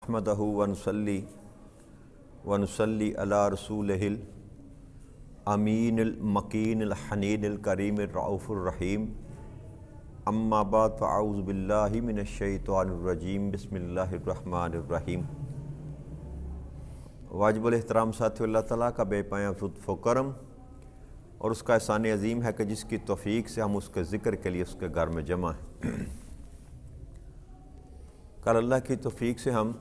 احمدہ ونصلی علی رسولہ امین المکین الحنین الکریم الرؤوف الرحیم اما بعد فاعوذ باللہ من الشیطان الرجیم بسم اللہ الرحمن الرحیم۔ واجب الاحترام ساتھی اللہ تعالیٰ کا بے پایہ لطف و کرم اور اس کا احسان عظیم ہے کہ جس کی توفیق سے ہم اس کے ذکر کے لیے اس کے گھر میں جمع ہیں۔ کل اللہ کی توفیق سے ہم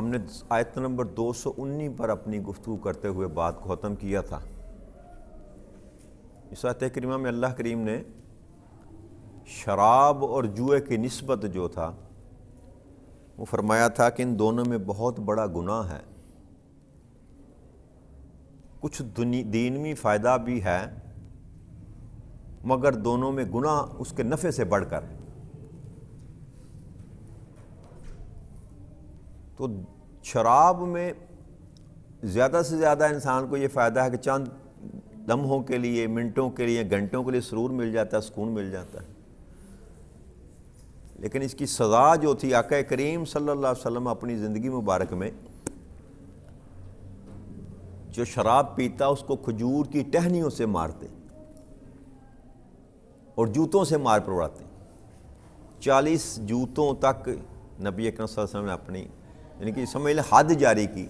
نے آیت نمبر 219 پر اپنی گفتگو کرتے ہوئے بات کو ختم کیا تھا۔ اس آیت کریمہ میں اللہ کریم نے شراب اور جوئے کی نسبت جو تھا وہ فرمایا تھا کہ ان دونوں میں بہت بڑا گناہ ہے، کچھ دینوی فائدہ بھی ہے مگر دونوں میں گناہ اس کے نفع سے بڑھ کر ہے۔ تو شراب میں زیادہ سے زیادہ انسان کو یہ فائدہ ہے کہ چند لمحوں کے لیے، منٹوں کے لیے، گھنٹوں کے لیے سرور مل جاتا ہے، سکون مل جاتا ہے، لیکن اس کی سزا جو تھی آقا کریم صلی اللہ علیہ وسلم اپنی زندگی مبارک میں جو شراب پیتا اس کو کھجور کی ٹہنیوں سے مارتے اور جوتوں سے مار پڑواتے۔ 40 جوتوں تک نبی اکرم صلی اللہ علیہ وسلم نے اپنی یعنی کہ سمجھ لیں حد جاری کی،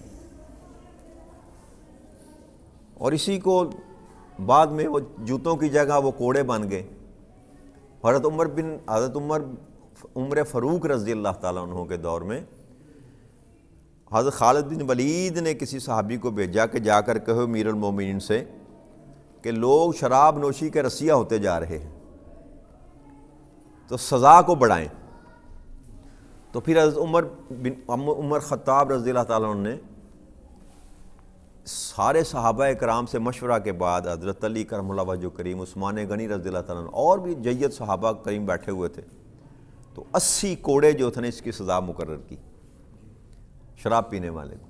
اور اسی کو بعد میں وہ جوتوں کی جگہ وہ کوڑے بن گئے۔ حضرت عمر فاروق رضی اللہ تعالیٰ عنہ کے دور میں حضرت خالد بن ولید نے کسی صحابی کو بھیجا کہ جا کر کہو امیر المومنین سے کہ لوگ شراب نوشی کے رسیہ ہوتے جا رہے ہیں تو سزا کو بڑھائیں۔ تو پھر حضرت عمر خطاب رضی اللہ تعالیٰ عنہ نے سارے صحابہ کرام سے مشورہ کے بعد حضرت علی کرم اللہ وجہ کریم، عثمان غنی رضی اللہ تعالیٰ عنہ اور بھی جید صحابہ کریم بیٹھے ہوئے تھے، تو 80 کوڑے جو تھے اس کی سزا مقرر کی شراب پینے والے کو،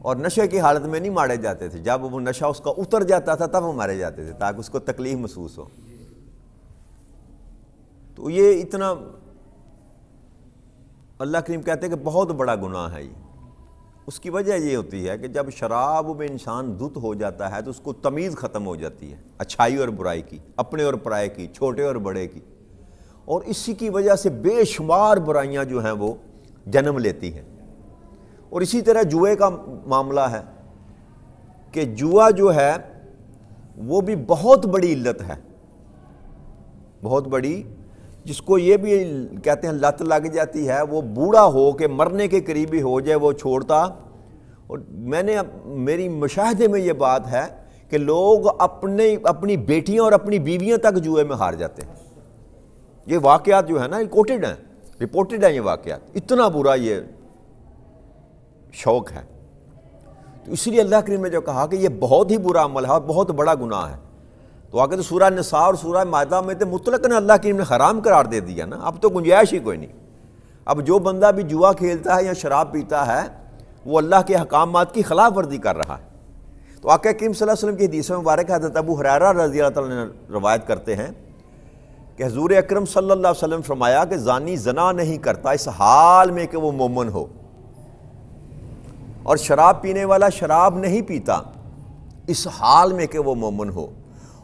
اور نشے کی حالت میں نہیں مارے جاتے تھے، جب وہ نشہ اس کا اتر جاتا تھا تب وہ مارے جاتے تھے تاکہ اس کو تکلیف محسوس ہو۔ تو یہ اتنا اللہ کریم کہتے ہیں کہ بہت بڑا گناہ ہے یہ۔ اس کی وجہ یہ ہوتی ہے کہ جب شراب میں انسان دھت ہو جاتا ہے تو اس کو تمیز ختم ہو جاتی ہے، اچھائی اور برائی کی، اپنے اور پرائے کی، چھوٹے اور بڑے کی، اور اسی کی وجہ سے بے شمار برائیاں جو ہیں وہ جنم لیتی ہیں۔ اور اسی طرح جوئے کا معاملہ ہے کہ جوا جو ہے وہ بھی بہت بڑی علت ہے، بہت بڑی، جس کو یہ بھی کہتے ہیں لت لگ جاتی ہے، وہ بوڑھا ہو کے مرنے کے قریبی ہو جائے وہ چھوڑتا۔ اور میری مشاہدے میں یہ بات ہے کہ لوگ اپنی بیٹیاں اور اپنی بیویاں تک جوئے میں ہار جاتے ہیں۔ یہ واقعات جو ہے نا ریپورٹڈ ہیں یہ واقعات، اتنا برا یہ شوق ہے۔ تو اس لیے اللہ کریم نے جو کہا کہ یہ بہت ہی برا عمل ہے اور بہت بڑا گناہ ہے، تو آگے تو سورہ نساء اور سورہ مائدہ میں تو مطلقاً اللہ کریم نے حرام قرار دے دیا نا، اب تو گنجائش ہی کوئی نہیں۔ اب جو بندہ بھی جوا کھیلتا ہے یا شراب پیتا ہے وہ اللہ کے احکامات کی خلاف ورزی کر رہا ہے۔ تو آقا کریم صلی اللہ علیہ وسلم کی حدیث مبارک حضرت ابو ہریرہ رضی اللہ تعالیٰ نے روایت کرتے ہیں کہ حضور اکرم صلی اللہ علیہ وسلم فرمایا کہ زانی زنا نہیں کرتا اس حال میں کہ وہ مومن ہو، اور شراب پینے والا شراب نہیں پیتا اس حال میں کہ وہ مومن ہو،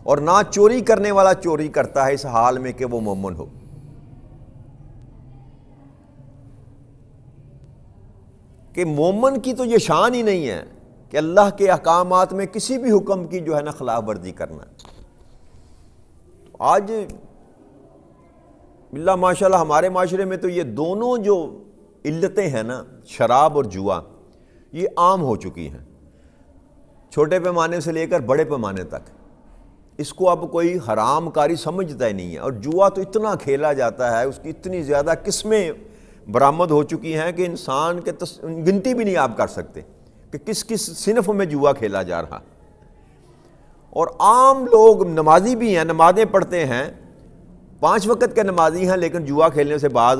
اور نہ چوری کرنے والا چوری کرتا ہے اس حال میں کہ وہ مومن ہو۔ کہ مومن کی تو یہ شان ہی نہیں ہے کہ اللہ کے احکامات میں کسی بھی حکم کی جو ہے نا خلاف ورزی کرنا۔ آج باللہ ماشاءاللہ ہمارے معاشرے میں تو یہ دونوں جو علتیں ہیں نا، شراب اور جوا، یہ عام ہو چکی ہیں، چھوٹے پیمانے سے لے کر بڑے پیمانے تک۔ اس کو اب کوئی حرام کاری سمجھتا ہی نہیں ہے، اور جوا تو اتنا کھیلا جاتا ہے، اس کی اتنی زیادہ قسمیں برآمد ہو چکی ہیں کہ انسان کے گنتی بھی نہیں آپ کر سکتے کہ کس کس صنف میں جوا کھیلا جا رہا۔ اور عام لوگ نمازی بھی ہیں، نمازیں پڑھتے ہیں، 5 وقت کے نمازی ہیں، لیکن جوا کھیلنے سے بعد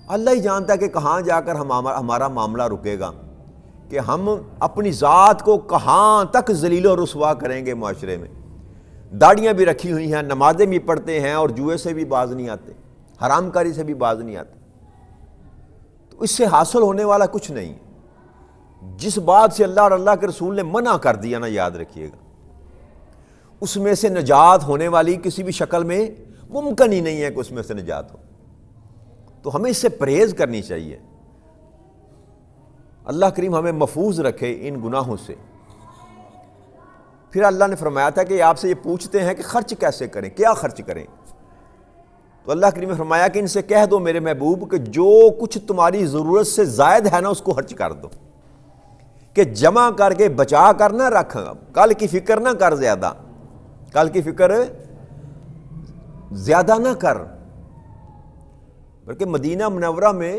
اللہ ہی جانتا ہے کہ کہاں جا کر ہمارا معاملہ رکے گا، کہ ہم اپنی ذات کو کہاں تک ذلیل و رسوا کریں گے معاشرے میں۔ داڑیاں بھی رکھی ہوئی ہیں، نمازیں بھی پڑھتے ہیں، اور جوئے سے بھی باز نہیں آتے، حرام کاری سے بھی باز نہیں آتے۔ تو اس سے حاصل ہونے والا کچھ نہیں. جس بات سے اللہ اور اللہ کے رسول نے منع کر دیا نا، یاد رکھیے گا، اس میں سے نجات ہونے والی کسی بھی شکل میں ممکن ہی نہیں ہے کہ اس میں سے نجات ہو. تو ہمیں اس سے پرہیز کرنی چاہیے. اللہ کریم ہمیں محفوظ رکھے ان گناہوں سے. پھر اللہ نے فرمایا تھا کہ آپ سے یہ پوچھتے ہیں کہ خرچ کیسے کریں، کیا خرچ کریں. تو اللہ کریم نے فرمایا کہ ان سے کہہ دو میرے محبوب کہ جو کچھ تمہاری ضرورت سے زائد ہے نا اس کو خرچ کر دو، کہ جمع کر کے بچا کر نہ رکھ، کل کی فکر نہ کر زیادہ، کل کی فکر زیادہ نہ کر. بلکہ مدینہ منورہ میں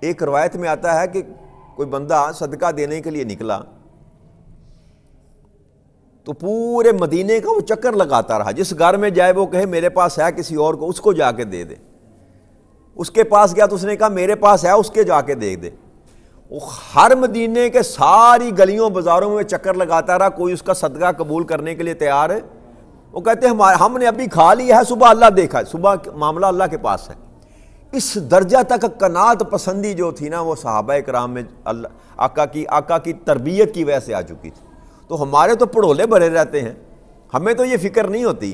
ایک روایت میں آتا ہے کہ کوئی بندہ صدقہ دینے کے لیے نکلا تو پورے مدینے کا وہ چکر لگاتا رہا. جس گھر میں جائے وہ کہے میرے پاس ہے کسی اور کو، اس کو جا کے دے دے. اس کے پاس گیا تو اس نے کہا میرے پاس ہے، اس کے جا کے دے دے. وہ ہر مدینے کے ساری گلیوں بازاروں میں چکر لگاتا رہا، کوئی اس کا صدقہ قبول کرنے کے لیے تیار ہے. وہ کہتے ہیں ہم نے ابھی کھا لیا ہے، صبح اللہ دیکھا، صبح معاملہ اللہ کے پاس ہے. اس درجہ تک قناعت پسندی جو تھی نا وہ صحابہ کرام میں آقا کی تربیت کی وجہ سے آ چکی تھی. تو ہمارے تو پڑھولے بھرے رہتے ہیں، ہمیں تو یہ فکر نہیں ہوتی.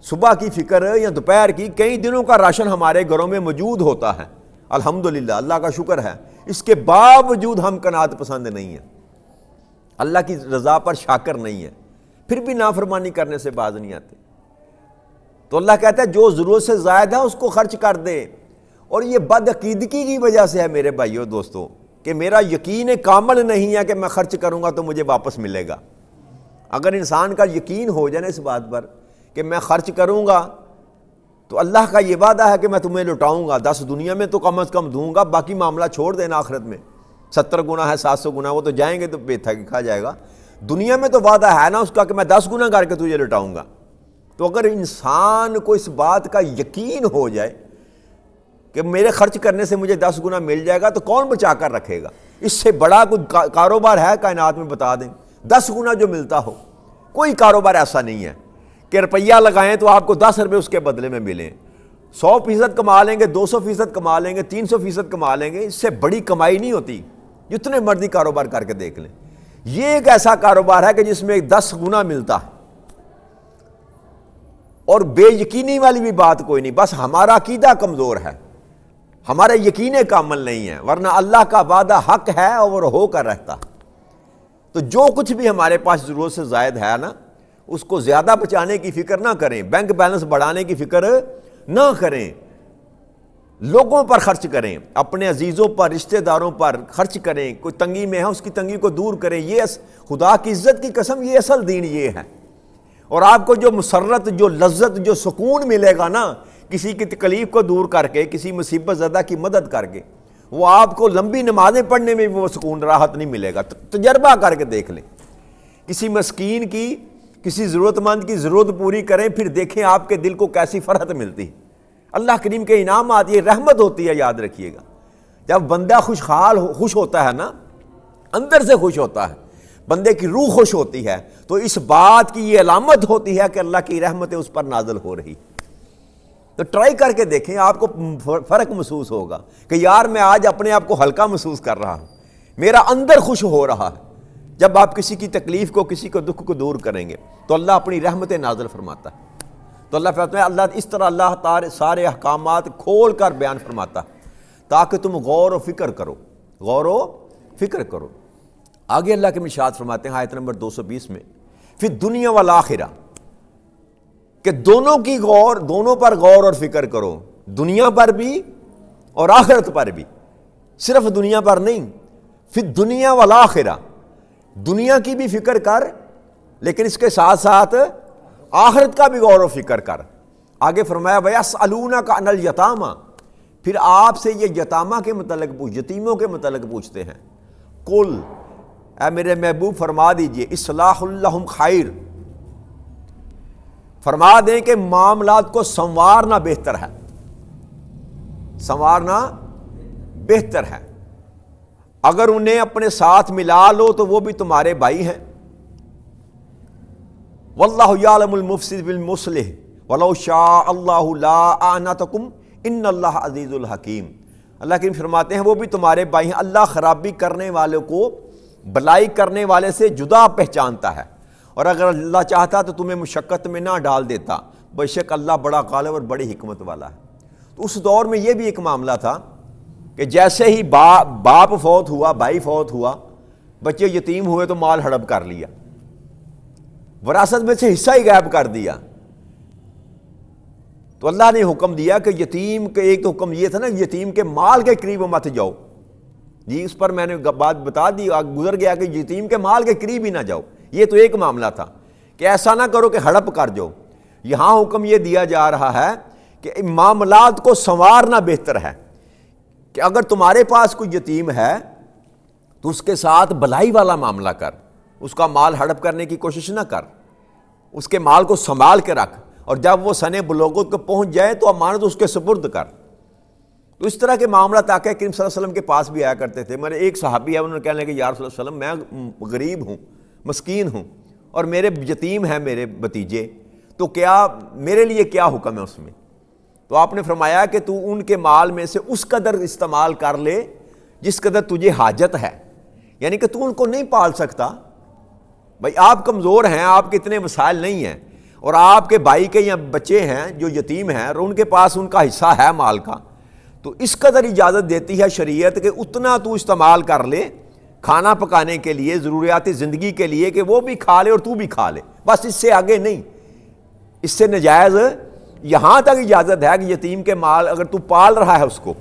صبح کی فکر یا دوپہر کی، کئی دنوں کا راشن ہمارے گھروں میں موجود ہوتا ہے، الحمدللہ، اللہ کا شکر ہے. اس کے باوجود ہم قناعت پسند نہیں ہیں، اللہ کی رضا پر شاکر نہیں ہیں، پھر بھی نافرمانی کرنے سے باز نہیں آتے. تو اللہ کہتا ہے جو ضرورت سے زائد ہے اس کو خرچ کر دے. اور یہ بد عقیدگی کی وجہ سے ہے میرے بھائیو دوستو، کہ میرا یقین کامل نہیں ہے کہ میں خرچ کروں گا تو مجھے واپس ملے گا. اگر انسان کا یقین ہو جائے نا اس بات پر کہ میں خرچ کروں گا تو اللہ کا یہ وعدہ ہے کہ میں تمہیں لٹاؤں گا، 10 دنیا میں تو کم از کم دوں گا، باقی معاملہ چھوڑ دینا آخرت میں. 70 گنا ہے، 700 گنا، وہ تو جائیں گے تو بے تھک کھا جائے گا. دنیا میں تو وعدہ ہے نا اس کا کہ میں 10 گنا کر کے تجھے لٹاؤں گا. تو اگر انسان کو اس بات کا یقین ہو جائے کہ میرے خرچ کرنے سے مجھے 10 گنا مل جائے گا تو کون بچا کر رکھے گا؟ اس سے بڑا کوئی کاروبار ہے کائنات میں؟ بتا دیں 10 گنا جو ملتا ہو. کوئی کاروبار ایسا نہیں ہے کہ روپیہ لگائیں تو آپ کو 10 روپے اس کے بدلے میں ملیں. 100% کما لیں گے، 200% کما لیں گے، 300% کما لیں گے، اس سے بڑی کمائی نہیں ہوتی. جتنے مرضی کاروبار کر کے دیکھ لیں. یہ ایک ایسا کاروبار ہے کہ جس میں 10 گنا ملتا ہے. اور بے یقینی والی بھی بات کوئی نہیں، بس ہمارا عقیدہ کمزور ہے، ہمارے یقین کامل نہیں ہے، ورنہ اللہ کا وعدہ حق ہے اور ہو کر رہتا. تو جو کچھ بھی ہمارے پاس ضرورت سے زائد ہے نا اس کو زیادہ بچانے کی فکر نہ کریں، بینک بیلنس بڑھانے کی فکر نہ کریں. لوگوں پر خرچ کریں، اپنے عزیزوں پر، رشتہ داروں پر خرچ کریں. کوئی تنگی میں ہے اس کی تنگی کو دور کریں. یہ خدا کی عزت کی قسم یہ اصل دین یہ ہے. اور آپ کو جو مسرت، جو لذت، جو سکون ملے گا نا کسی کی تکلیف کو دور کر کے، کسی مصیبت زدہ کی مدد کر کے، وہ آپ کو لمبی نمازیں پڑھنے میں وہ سکون راحت نہیں ملے گا. تجربہ کر کے دیکھ لیں. کسی مسکین کی، کسی ضرورت مند کی ضرورت پوری کریں، پھر دیکھیں آپ کے دل کو کیسی فرحت ملتی ہے. اللہ کریم کے انعامات، یہ رحمت ہوتی ہے، یاد رکھیے گا. جب بندہ خوش ہوتا ہے نا، اندر سے خوش ہوتا ہے، بندے کی روح خوش ہوتی ہے، تو اس بات کی یہ علامت ہوتی ہے کہ اللہ کی رحمتیں اس پر نازل ہو رہی. تو ٹرائی کر کے دیکھیں، آپ کو فرق محسوس ہوگا کہ یار میں آج اپنے آپ کو ہلکا محسوس کر رہا ہوں، میرا اندر خوش ہو رہا ہے. جب آپ کسی کی تکلیف کو، کسی کو دکھ کو دور کریں گے تو اللہ اپنی رحمتیں نازل فرماتا ہے. تو اللہ فرماتا ہے، اللہ اس طرح اللہ تعالی سارے احکامات کھول کر بیان فرماتا ہے تاکہ تم غور و فکر کرو، غور و فکر کرو. آگے اللہ کے ارشاد فرماتے ہیں آیت نمبر 220 میں، فی الدنیا والآخرہ، کہ دونوں پر غور اور فکر کرو، دنیا پر بھی اور آخرت پر بھی. صرف دنیا پر نہیں، فی الدنیا والآخرہ، دنیا کی بھی فکر کر لیکن اس کے ساتھ ساتھ آخرت کا بھی غور و فکر کر. آگے فرمایا وَيَسْأَلُونَكَ عَنِ الْيَتَامَى، پھر آپ سے یہ یتامہ کے متعلق یتیموں کے متعلق پوچھتے ہیں. قُلْ، اے میرے محبوب فرما دیجئے، اصلاح لہم خیر، فرما دیں کہ معاملات کو سنوارنا بہتر ہے، سنوارنا بہتر ہے. اگر انہیں اپنے ساتھ ملا لو تو وہ بھی تمہارے بھائی ہیں. واللہ یعلم المفسد بالمصلح ولو شاء اللہ لا اعنتکم ان اللہ عزیز الحکیم. اللہ کریم فرماتے ہیں وہ بھی تمہارے بھائی ہیں، اللہ خرابی کرنے والوں کو بلائی کرنے والے سے جدا پہچانتا ہے، اور اگر اللہ چاہتا تو تمہیں مشقت میں نہ ڈال دیتا، بے شک اللہ بڑا غالب اور بڑی حکمت والا ہے۔ تو اس دور میں یہ بھی ایک معاملہ تھا کہ جیسے ہی باپ فوت ہوا، بھائی فوت ہوا، بچے یتیم ہوئے تو مال ہڑپ کر لیا، وراثت میں سے حصہ ہی غائب کر دیا۔ تو اللہ نے حکم دیا کہ یتیم کے، ایک تو حکم یہ تھا نا یتیم کے مال کے قریب مت جاؤ، جی اس پر میں نے بات بتا دی، گزر گیا کہ یتیم کے مال کے قریب ہی نہ جاؤ، یہ تو ایک معاملہ تھا کہ ایسا نہ کرو کہ ہڑپ کر جاؤ۔ یہاں حکم یہ دیا جا رہا ہے کہ معاملات کو سنوارنا بہتر ہے، کہ اگر تمہارے پاس کوئی یتیم ہے تو اس کے ساتھ بھلائی والا معاملہ کر، اس کا مال ہڑپ کرنے کی کوشش نہ کر، اس کے مال کو سنبھال کے رکھ، اور جب وہ سن بلوغت کو پہنچ جائے تو امانت اس کے سپرد کر۔ تو اس طرح کے معاملات آقا کریم صلی اللہ علیہ وسلم کے پاس بھی آیا کرتے تھے۔ میرے ایک صحابی ہے، انہوں نے کہنے کہ یا رسول اللہ علیہ وسلم میں غریب ہوں، مسکین ہوں، اور میرے یتیم ہیں میرے بھتیجے، تو کیا میرے لیے کیا حکم ہے اس میں؟ تو آپ نے فرمایا کہ تو ان کے مال میں سے اس قدر استعمال کر لے جس قدر تجھے حاجت ہے، یعنی کہ تو ان کو نہیں پال سکتا، بھائی آپ کمزور ہیں، آپ کے اتنے وسائل نہیں ہیں، اور آپ کے بھائی کے یا بچے ہیں جو یتیم ہیں اور ان کے پاس ان کا حصہ ہے مال کا، تو اس قدر اجازت دیتی ہے شریعت کہ اتنا تو استعمال کر لے کھانا پکانے کے لیے، ضروریات زندگی کے لیے، کہ وہ بھی کھا لے اور تو بھی کھا لے، بس اس سے آگے نہیں، اس سے نجائز یہاں تک اجازت ہے کہ یتیم کے مال اگر تو پال رہا ہے اس کو،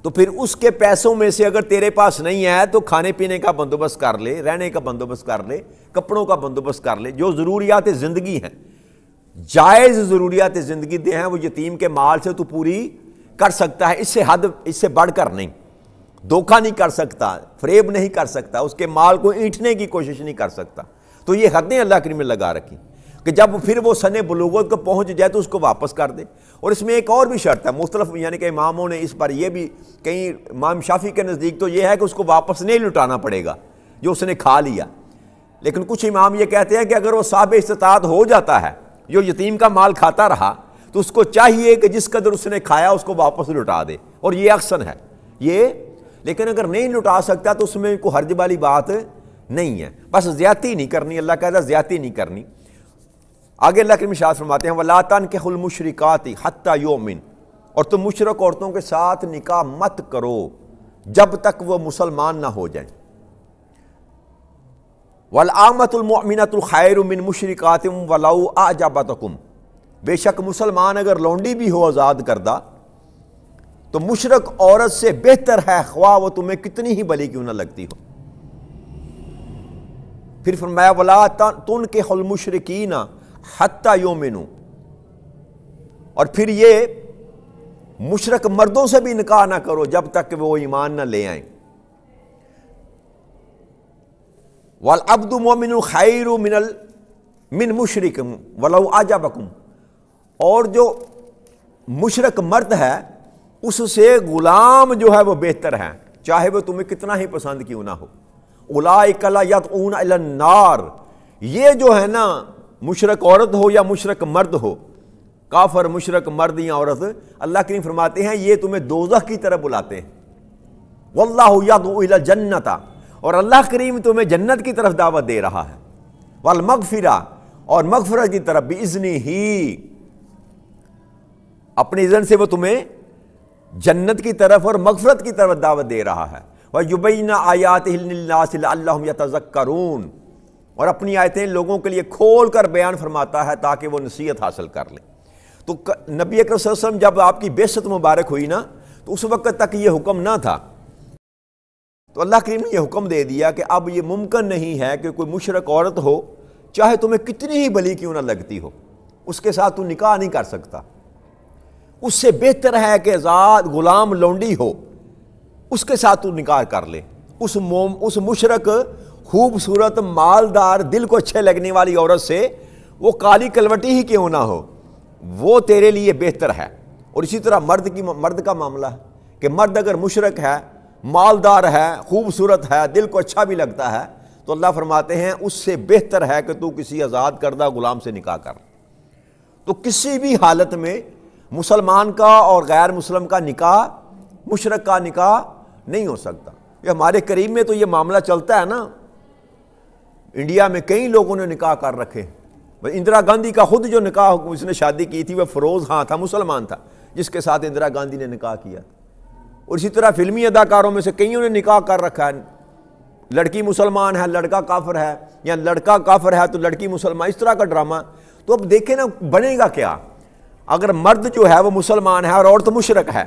تو پھر اس کے پیسوں میں سے اگر تیرے پاس نہیں ہے تو کھانے پینے کا بندوبست کر لے، رہنے کا بندوبست کر لے، کپڑوں کا بندوبست کر لے، جو ضروریات زندگی ہیں، جائز ضروریات زندگی دے ہیں، وہ یتیم کے مال سے تو پوری کر سکتا ہے، اس سے حد، اس سے بڑھ کر نہیں، دھوکہ نہیں کر سکتا، فریب نہیں کر سکتا، اس کے مال کو اینٹھنے کی کوشش نہیں کر سکتا۔ تو یہ حدیں اللہ کریم نے لگا رکھی کہ جب پھر وہ سن بلوغت کو پہنچ جائے تو اس کو واپس کر دے۔ اور اس میں ایک اور بھی شرط ہے، مختلف یعنی کہ اماموں نے اس پر یہ بھی، کہیں امام شافعی کے نزدیک تو یہ ہے کہ اس کو واپس نہیں لٹانا پڑے گا جو اس نے کھا لیا، لیکن کچھ امام یہ کہتے ہیں کہ اگر وہ صاحب استطاعت ہو جاتا ہے، جو یتیم کا مال کھاتا رہا، تو اس کو چاہیے کہ جس قدر اس نے کھایا اس کو واپس لٹا دے، اور یہ اکثر ہے یہ، لیکن اگر نہیں لٹا سکتا تو اس میں کوئی حرج والی بات نہیں ہے، بس زیادتی نہیں کرنی، اللہ کہتا ہے زیادتی نہیں کرنی۔ آگے اللہ کے ارشاد فرماتے ہیں وَلَا تَنكِحُوا الْمُشْرِكَاتِ حَتَّى يُؤْمِنْ، اور تم مشرک عورتوں کے ساتھ نکاح مت کرو جب تک وہ مسلمان نہ ہو جائیں۔ وَالْآمَةُ الْمُؤْمِنَةُ خَيْرٌ مِّن مُشْرِكَاتٍ وَلَوْ أَعْجَبَتْكُمْ، بے شک مسلمان اگر لونڈی بھی ہو آزاد کردہ تو مشرک عورت سے بہتر ہے، خواہ وہ تمہیں کتنی ہی بھلی کیوں نہ لگتی ہو۔ پھر فرمایا وَلَا تُنكِحُوا الْمُشْرِكِينَ حَتَّى يُؤْمِنُوا، اور پھر یہ مشرک مردوں سے بھی نکاح نہ کرو جب تک کہ وہ ایمان نہ لے آئیں۔ وَالْعَبْدُ مُؤْمِنٌ خَيْرٌ مِّن مُشْرِكٍ وَلَوْ أَعْجَبَكُمْ، اور جو مشرک مرد ہے اس سے غلام جو ہے وہ بہتر ہے، چاہے وہ تمہیں کتنا ہی پسند کیوں نہ ہو۔ اولئک لا یدعون الی النار، یہ جو ہے نا مشرک عورت ہو یا مشرک مرد ہو، کافر مشرک مرد یا عورت، اللہ کریم فرماتے ہیں یہ تمہیں دوزخ کی طرف بلاتے ہیں۔ واللہ یدعو الی الجنۃ، اور اللہ کریم تمہیں جنت کی طرف دعوت دے رہا ہے۔ والمغفرہ، اور مغفرت کی طرف، باذنہ ہی، اپنے اذن سے وہ تمہیں جنت کی طرف اور مغفرت کی طرف دعوت دے رہا ہے۔ وَيُبَيِّنَ آیَاتِهِ لِلنَّاسِ لَعَلَّهُمْ يَتَذَكَّرُونَ، اور اپنی آیتیں لوگوں کے لیے کھول کر بیان فرماتا ہے تاکہ وہ نصیحت حاصل کر لیں۔ تو نبی اکرم صلی اللہ علیہ وسلم جب آپ کی بعثت مبارک ہوئی نا تو اس وقت تک یہ حکم نہ تھا، تو اللہ کریم نے یہ حکم دے دیا کہ اب یہ ممکن نہیں ہے کہ کوئی مشرک عورت ہو، چاہے تمہیں کتنی ہی بھلی کیوں نہ لگتی ہو، اس کے ساتھ تو نکاح نہیں کر سکتا۔ اس سے بہتر ہے کہ آزاد غلام لونڈی ہو، اس کے ساتھ تو نکاح کر لے۔ اس مشرک خوبصورت مالدار دل کو اچھے لگنے والی عورت سے، وہ کالی کلوٹی ہی کیوں نہ ہو، وہ تیرے لیے بہتر ہے۔ اور اسی طرح مرد کا معاملہ ہے کہ مرد اگر مشرک ہے، مالدار ہے، خوبصورت ہے، دل کو اچھا بھی لگتا ہے، تو اللہ فرماتے ہیں اس سے بہتر ہے کہ تو کسی آزاد کردہ غلام سے نکاح کر۔ تو کسی بھی حالت میں مسلمان کا اور غیر مسلم کا نکاح مشرک کا نکاح نہیں ہو سکتا۔ یہ ہمارے قریب میں تو یہ معاملہ چلتا ہے نا، انڈیا میں کئی لوگوں نے نکاح کر رکھے۔ اندرا گاندھی کا خود جو نکاح اس نے شادی کی تھی وہ فیروز خان تھا، مسلمان تھا، جس کے ساتھ اندرا گاندھی نے نکاح کیا۔ اور اسی طرح فلمی اداکاروں میں سے کئیوں نے نکاح کر رکھا ہے، لڑکی مسلمان ہے لڑکا کافر ہے، یا لڑکا کافر ہے تو لڑکی مسلمان، اس طرح کا ڈرامہ۔ تو اب دیکھیں نا بنے گا کیا؟ اگر مرد جو ہے وہ مسلمان ہے اور عورت مشرک ہے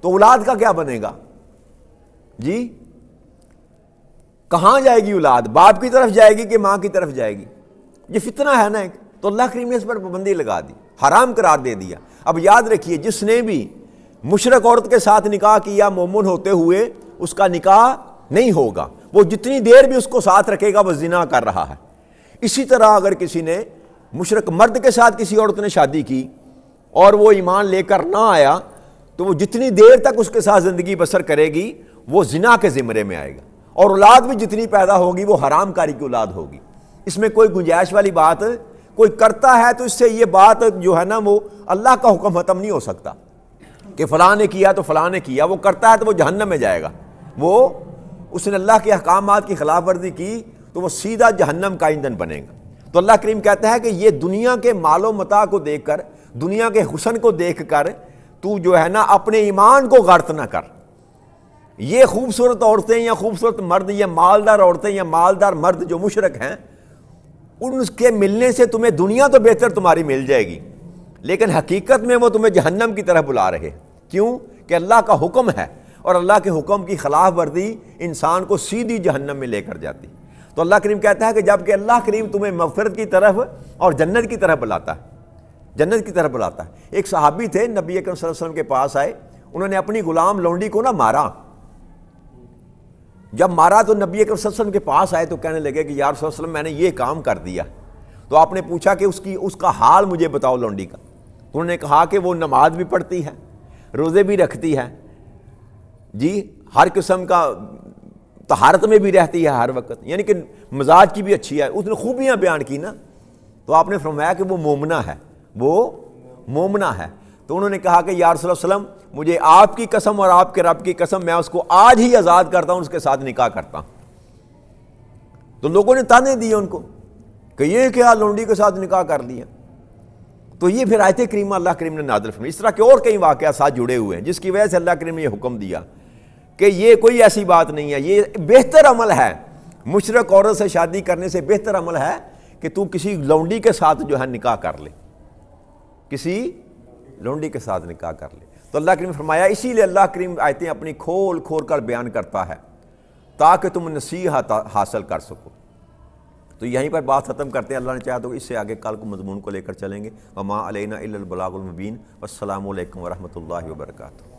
تو اولاد کا کیا بنے گا؟ جی کہاں جائے گی اولاد؟ باپ کی طرف جائے گی کہ ماں کی طرف جائے گی؟ یہ فتنہ ہے نا ایک۔ تو اللہ کریم نے اس پر پابندی لگا دی، حرام قرار دے دیا۔ اب یاد رکھیے جس نے بھی مشرک عورت کے ساتھ نکاح کیا مومن ہوتے ہوئے، اس کا نکاح نہیں ہوگا، وہ جتنی دیر بھی اس کو ساتھ رکھے گا وہ زنا کر رہا ہے۔ اسی طرح اگر کسی نے مشرک مرد کے ساتھ کسی عورت نے شادی کی اور وہ ایمان لے کر نہ آیا تو وہ جتنی دیر تک اس کے ساتھ زندگی بسر کرے گی وہ زنا کے زمرے میں آئے گا، اور اولاد بھی جتنی پیدا ہوگی وہ حرام کاری کی اولاد ہوگی۔ اس میں کوئی گنجائش والی بات، کوئی کرتا ہے تو اس سے یہ بات جو ہے نا وہ اللہ کا حکم ختم نہیں ہو سکتا کہ فلاں نے کیا تو فلاں نے کیا، وہ کرتا ہے تو وہ جہنم میں جائے گا، وہ اس نے اللہ کے احکامات کی خلاف ورزی کی تو وہ سیدھا جہنم کا ایندھن بنے گا۔ تو اللہ کریم کہتا ہے کہ یہ دنیا کے مال و متاع کو دیکھ کر، دنیا کے حسن کو دیکھ کر تو جو ہے نا اپنے ایمان کو غارت نہ کر۔ یہ خوبصورت عورتیں یا خوبصورت مرد یا مالدار عورتیں یا مالدار مرد جو مشرک ہیں، ان کے ملنے سے تمہیں دنیا تو بہتر تمہاری مل جائے گی، لیکن حقیقت میں وہ تمہیں جہنم کی طرف بلا رہے۔ کیوں؟ کہ اللہ کا حکم ہے، اور اللہ کے حکم کی خلاف ورزی انسان کو سیدھی جہنم میں لے کر جاتی۔ تو اللہ کریم کہتا ہے کہ جب کہ اللہ کریم تمہیں مغفرت کی طرف اور جنت کی طرف بلاتا ہے، جنت کی طرف بلاتا ہے۔ ایک صحابی تھے، نبی اکرم صلی اللہ علیہ وسلم کے پاس آئے، انہوں نے اپنی غلام لونڈی کو نہ مارا۔ جب مارا تو نبی اکرم صلی اللہ علیہ وسلم کے پاس آئے تو کہنے لگے کہ یا رسول اللہ میں نے یہ کام کر دیا۔ تو آپ نے پوچھا کہ اس کا حال مجھے بتاؤ لونڈی کا۔ تو انہوں نے کہا کہ وہ نماز بھی پڑھتی ہے، روزے بھی رکھتی ہے، جی ہر قسم کا طہارت میں بھی رہتی ہے ہر وقت، یعنی کہ مزاج کی بھی اچھی ہے۔ اس نے خوبیاں بیان کی نا، تو آپ نے فرمایا کہ وہ مومنہ ہے، وہ مومنہ ہے۔ تو انہوں نے کہا کہ یا رسول اللہ مجھے آپ کی قسم اور آپ کے رب کی قسم، میں اس کو آج ہی آزاد کرتا ہوں، اس کے ساتھ نکاح کرتا ہوں۔ تو لوگوں نے تانے دیے ان کو کہ یہ کیا لونڈی کے ساتھ نکاح کر دیا۔ تو یہ پھر آیت کریمہ اللہ کریم نے نازل فرمائی۔ اس طرح کے اور کئی واقعات ساتھ جڑے ہوئے ہیں جس کی وجہ سے اللہ کریم نے یہ حکم دیا کہ یہ کوئی ایسی بات نہیں ہے، یہ بہتر عمل ہے۔ مشرک عورت سے شادی کرنے سے بہتر عمل ہے کہ تو کسی لونڈی کے ساتھ جو ہے نکاح کر لے، کسی لونڈی کے ساتھ نکاح کر لے۔ تو اللہ کریم نے فرمایا اسی لیے اللہ کریم آیتیں اپنی کھول کھول کر بیان کرتا ہے تاکہ تم نصیحت حاصل کر سکو۔ تو یہیں پر بات ختم کرتے ہیں، اللہ نے چاہا تو اس سے آگے کل کو مضمون کو لے کر چلیں گے۔ وما علینا الا البلاغ المبین۔ والسلام علیکم ورحمۃ اللہ وبرکاتہ۔